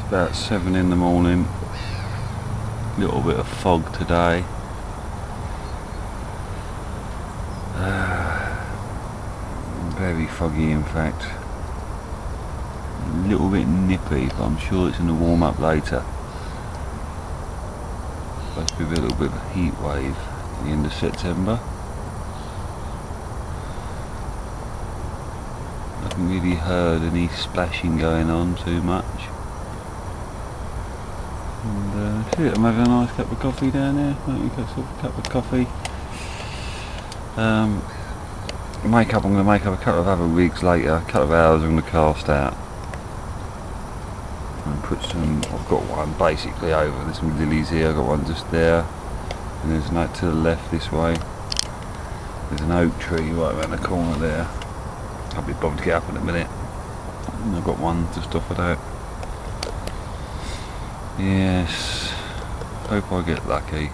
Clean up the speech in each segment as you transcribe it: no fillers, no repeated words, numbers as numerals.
About 7 in the morning. Little bit of fog today. Very foggy in fact. A little bit nippy, but I'm sure it's going to warm up later. Supposed to be a little bit of a heat wave at the end of September. I haven't really heard any splashing going on too much. And that's it. I'm having a nice cup of coffee down there. Making a cup of coffee. I'm going to make up a couple of other rigs later. A couple of hours I'm going to cast out. And put some. I've got one basically over. There's some lilies here. I've got one just there. And there's another to the left this way. There's an oak tree right around the corner there. I'll be bothered to get up in a minute. And I've got one just off of that. Yes, hope I get lucky.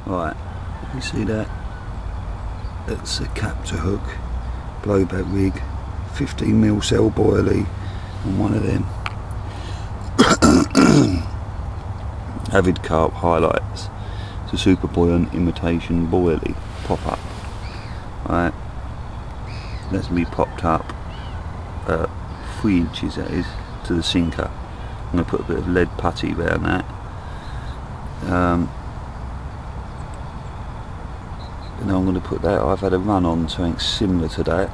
Right, you see that? That's a captor hook, blowback rig, 15mm cell boilie on one of them. Avid Carp highlights. It's a super buoyant imitation boilie pop up. Right, that's me popped up 3 inches, that is, to the sinker. I'm going to put a bit of lead putty around that. And I'm going to put that. I've had a run on something similar to that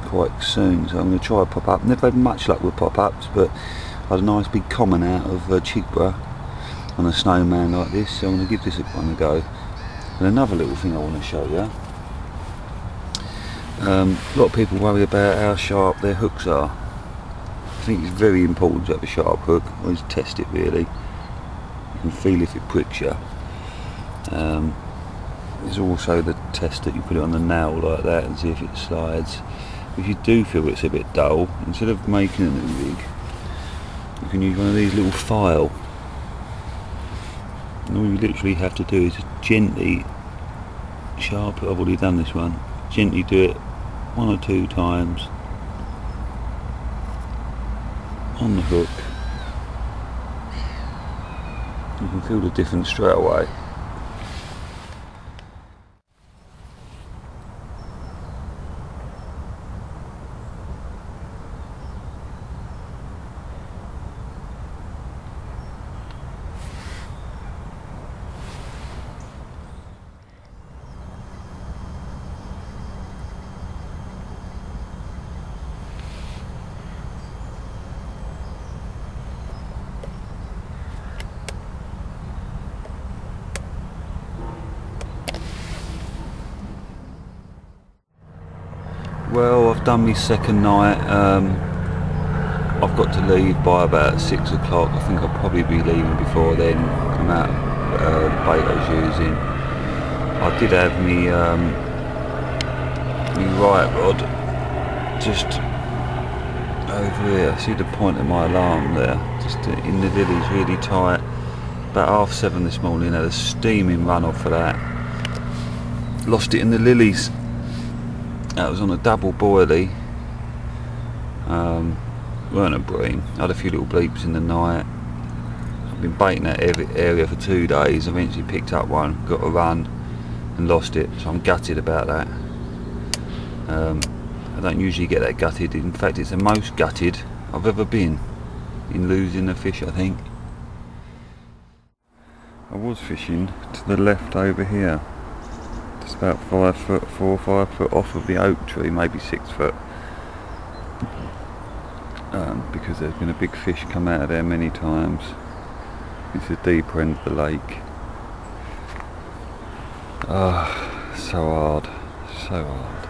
quite soon, so I'm going to try a pop up. Never had much luck with pop ups, but I had a nice big common out of Chigborough on a snowman like this, so I'm going to give this one a go. And another little thing I want to show you. A lot of people worry about how sharp their hooks are. I think it's very important to have a sharp hook. Always test it really. You can feel if it pricks you. There's also the test that you put it on the nail like that and see if it slides. If you do feel it's a bit dull, instead of making a new rig, you can use one of these little file. And all you literally have to do is just gently sharp it. I've already done this one. Gently do it 1 or 2 times on the hook. You can feel the difference straight away. Well, I've done my second night. I've got to leave by about 6 o'clock. I think I'll probably be leaving before then. Come out the bait I was using. I did have me right rod just over here. See the point of my alarm there, just in the lilies, really tight. About 7:30 this morning. Had a steaming run off for that. Lost it in the lilies. That was on a double boilie. Weren't a bream. Had a few little bleeps in the night. I've been baiting that area for 2 days. Eventually picked up one, got a run and lost it, so I'm gutted about that. I don't usually get that gutted. In fact, it's the most gutted I've ever been in losing a fish, I think. I was fishing to the left over here. It's about 5 foot, 4 or 5 foot off of the oak tree, maybe 6 foot. Because there's been a big fish come out of there many times. It's the deeper end of the lake. Ah, so hard, so hard.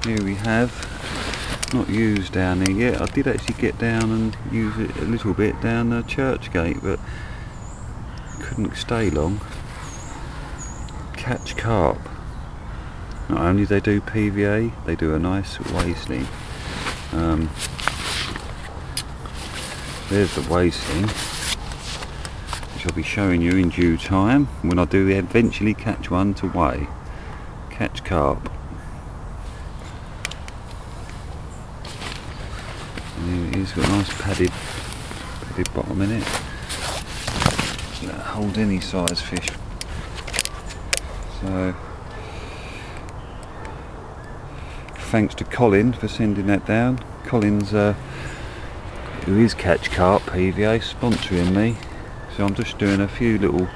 Here we have, not used down here yet. I did actually get down and use it a little bit down the church gate, but couldn't stay long. Catch carp. Not only they do PVA, they do a nice wasting. There's the wasting, which I'll be showing you in due time when I do eventually catch one to weigh. Catch carp. And he's got a nice padded bottom in it. That'll hold any size fish. So thanks to Colin for sending that down. Colin's who is Catch Carp PVA, sponsoring me. So I'm just doing a few little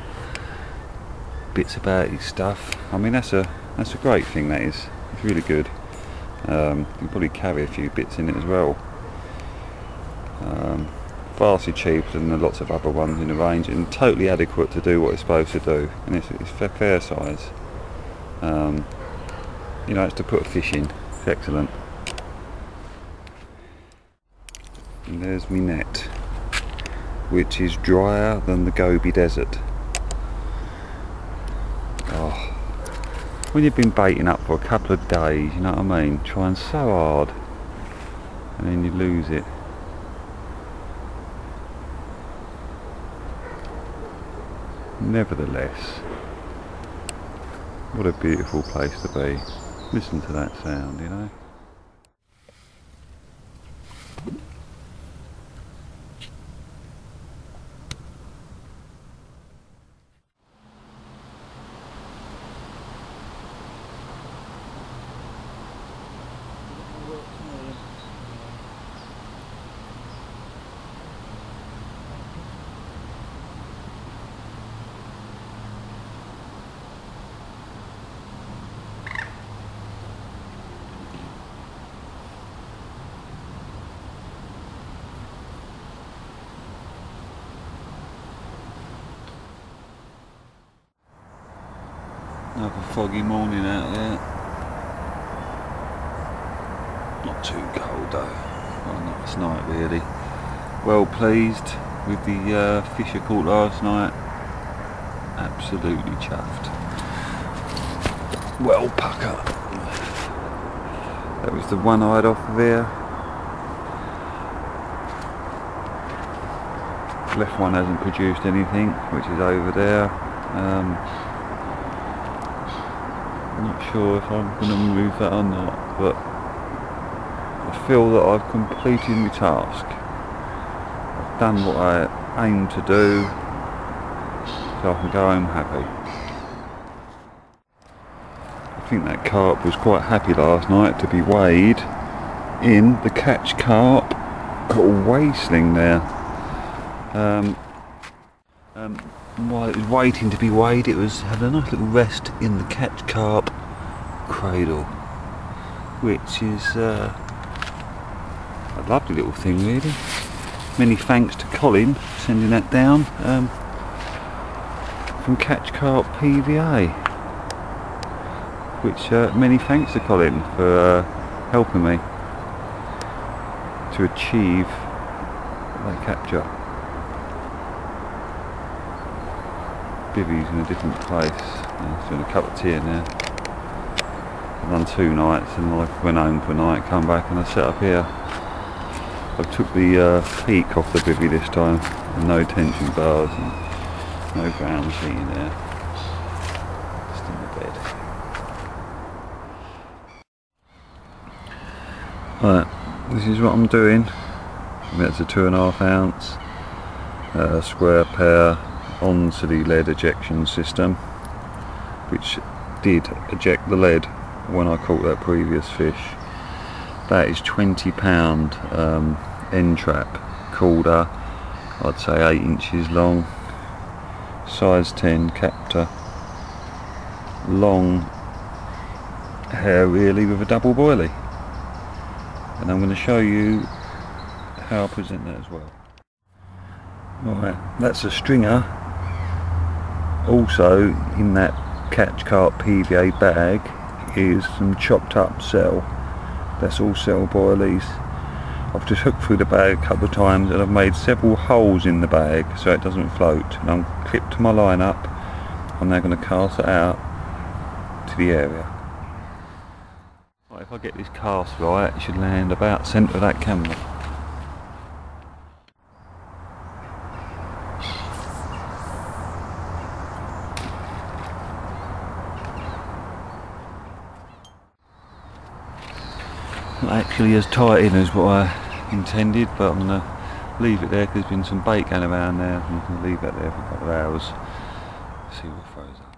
bits about his stuff. I mean, that's a great thing, that is. It's really good. You can probably carry a few bits in it as well. Vastly cheaper than lots of other ones in the range, and totally adequate to do what it's supposed to do. And it's fair size. You know, it's to put a fish in. It's excellent. And there's my net, which is drier than the Gobi Desert. Oh, when you've been baiting up for a couple of days, you know what I mean, trying so hard, and then you lose it. Nevertheless, what a beautiful place to be. Listen to that sound, you know. Another foggy morning out there. Not too cold though. Well, a nice night really. Well pleased with the fish I caught last night. Absolutely chuffed. Well pucker. That was the one I had off of here. Left one hasn't produced anything, which is over there. Not sure if I'm going to move that or not, but I feel that I've completed my task. I've done what I aim to do, so I can go home happy. I think that carp was quite happy last night to be weighed in the Catch Carp weigh sling there. While it was waiting to be weighed, it was having a nice little rest in the Catch Carp cradle, which is a lovely little thing really. Many thanks to Colin for sending that down from Catch Carp PVA, which many thanks to Colin for helping me to achieve that capture. Bivvy's in a different place. He's doing a cup of tea in there. I've done 2 nights and I went home for a night, come back and I set up here. I took the peak off the bivvy this time, and no tension bars and no ground sheet in there. Just in the bed. Right, this is what I'm doing. That's a 2.5 ounce square pair onto the lead ejection system, which did eject the lead when I caught that previous fish. That is £20 end trap cauldre, I'd say 8 inches long, size 10 captor, long hair really with a double boilie, and I'm going to show you how I present that as well. Right, that's a stringer. Also in that Catch Carp PVA bag is some chopped up cell. That's all cell boilies. I've just hooked through the bag a couple of times and I've made several holes in the bag so it doesn't float. And I'm clipped my line up. I'm now going to cast it out to the area. Right, if I get this cast right, it should land about centre of that camera. actually as tight in as what I intended, but I'm going to leave it there because there's been some bait going around there. I'm going to leave it there for a couple of hours, see what throws up.